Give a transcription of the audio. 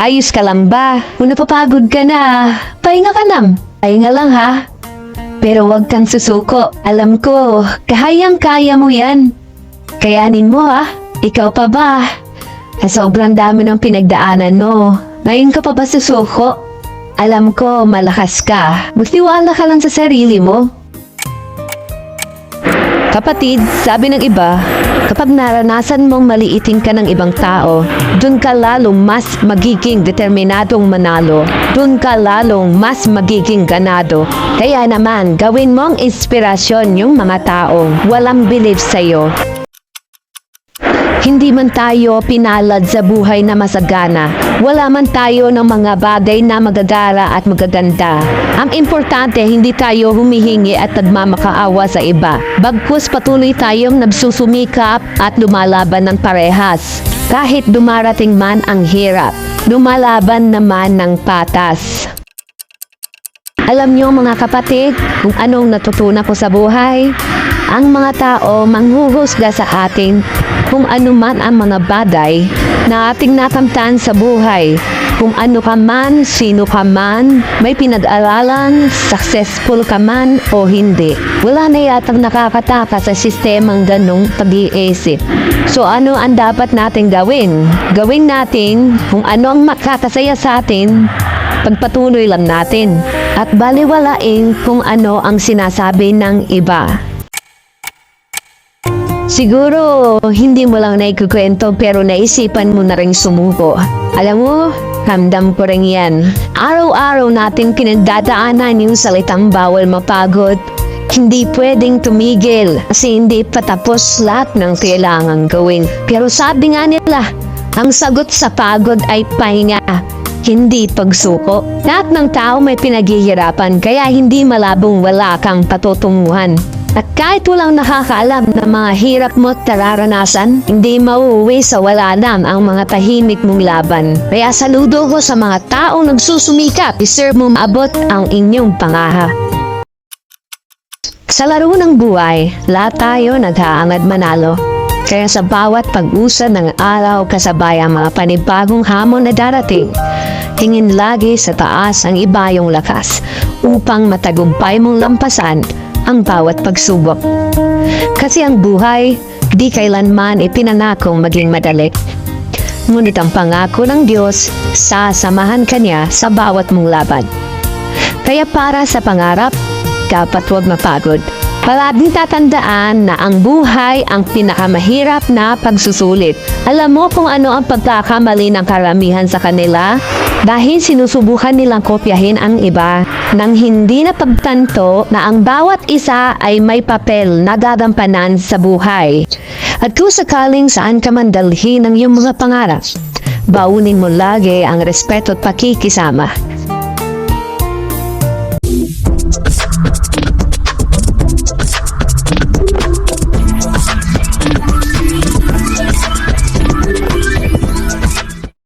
Ayos ka lang ba? Kung napapagod ka na, pahinga ka lang. Pahinga lang ha. Pero wag kang susuko. Alam ko, kahayang-kaya mo yan. Kayanin mo ha. Ikaw pa ba? Sobrang dami ng pinagdaanan mo. Ngayon ka pa ba susuko? Alam ko, malakas ka. Magtiwala ka lang sa sarili mo. Kapatid, sabi ng iba, kapag naranasan mong maliitin ka ng ibang tao, dun ka lalong mas magiging determinadong manalo. Dun ka lalong mas magiging ganado. Kaya naman, gawin mong inspirasyon yung mga taong walang belief sa'yo. Hindi man tayo pinalad sa buhay na masagana. Wala man tayo ng mga bagay na magagara at magaganda. Ang importante, hindi tayo humihingi at nagmamakaawa sa iba. Bagkus patuloy tayong nagsusumikap at lumalaban ng parehas. Kahit dumarating man ang hirap, lumalaban naman ng patas. Alam niyo mga kapatid, kung anong natutunan ko sa buhay? Ang mga tao manghuhusga sa atin kung ano man ang mga bagay na ating nakamtan sa buhay. Kung ano ka man, sino ka man, may pinag-aralan, successful ka man o hindi. Wala na yatang nakakataka sa sistemang ganong pag-iisip. So ano ang dapat nating gawin? Gawin natin kung ano ang makakasaya sa atin, pagpatuloy lang natin at baliwalain kung ano ang sinasabi ng iba. Siguro, hindi mo lang naikukwento pero naisipan mo na rin sumuko. Alam mo, ramdam ko rin yan. Araw-araw natin pinagdadaanan yung salitang bawal mapagod. Hindi pwedeng tumigil kasi hindi patapos lahat ng kailangang gawin. Pero sabi nga nila, ang sagot sa pagod ay pahinga, hindi pagsuko. Lahat ng tao may pinaghihirapan kaya hindi malabong wala kang patutunguhan. At kahit walang nakakaalam ng mga hirap mo at nararanasan, hindi mauuwi sa wala lang ang mga tahimik mong laban. Kaya saludo ko sa mga taong nagsusumikap, deserve mo maabot ang inyong pangarap. Sa laro ng buhay, lahat tayo nag-aangad manalo. Kaya sa bawat pag-usad ng araw kasabay ang mga panibagong hamon na darating, tingin lagi sa taas ang ibayong lakas upang matagumpay mong lampasan ang bawat pagsubok. Kasi ang buhay, di kailanman ipinangakong maging madali. Ngunit ang pangako ng Diyos, sasamahan ka niya sa bawat mong laban. Kaya para sa pangarap, dapat huwag mapagod. Palaging tatandaan na ang buhay ang pinakamahirap na pagsusulit. Alam mo kung ano ang pagkakamali ng karamihan sa kanila? Dahil sinusubukan nilang kopyahin ang iba nang hindi napagtanto na ang bawat isa ay may papel na gagampanan sa buhay. At kung sakaling saan ka man dalhin ang iyong mga pangarap, baunin mo lagi ang respeto at pakikisama.